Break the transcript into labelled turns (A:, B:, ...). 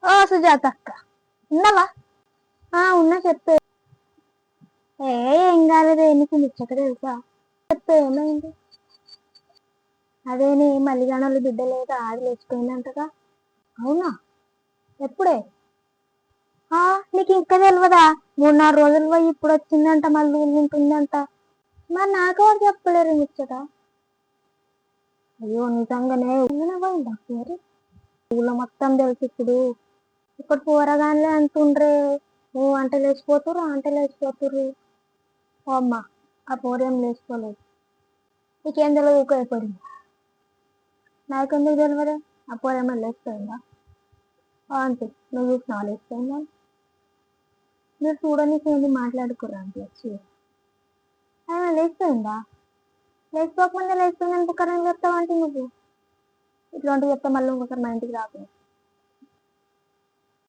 A: ఓ సుజాత అక్క, ఉన్నావా? ఉన్నా, చెప్పే. ఏం కాలేదు, నీకు ముచ్చట తెలుసా? చెప్పే, ఏమైంది? అదేని మల్లిగానోళ్ళు బిడ్డ లేదా ఆది లేచిపోయిందంటగా. అవునా? ఎప్పుడే? నీకు ఇంకా తెలియదా? 3-4 రోజులు పోయి ఇప్పుడు వచ్చిందంట, మళ్ళీ ఉంటుందంట. మరి నాకు ఎవరు చెప్పలేరు ముచ్చట. అయ్యో నిజంగానే పోయిందా మరి? ఊళ్ళో మొత్తం తెలుసు ఇప్పుడు. ఇప్పుడు పోరగానే అంటుండ్రే, నువ్వు అంట లేచిపోతుర్రు. అమ్మ, ఆ పోరేం లేచిపోలేదు. నీకేం తెలియదు, ఊకోపోయింది. నాకెందుకు తెలియదు? ఆ పోరేమో లేచిపోయిందా? ఆంటీ, నువ్వు చూసినావా లేచిపోయిందా? మీరు చూడనీకి ఏంది మాట్లాడుకుర్రా ఆంటీ వచ్చి? లేచిపోయిందా? లేచిపోకముందే లేచిపోయిందని బుక్కరం చెప్తావు అంటే నువ్వు ఇట్లాంటి చెప్తే మళ్ళీ ఇంకొకరు మా ఇంటికి రాకు.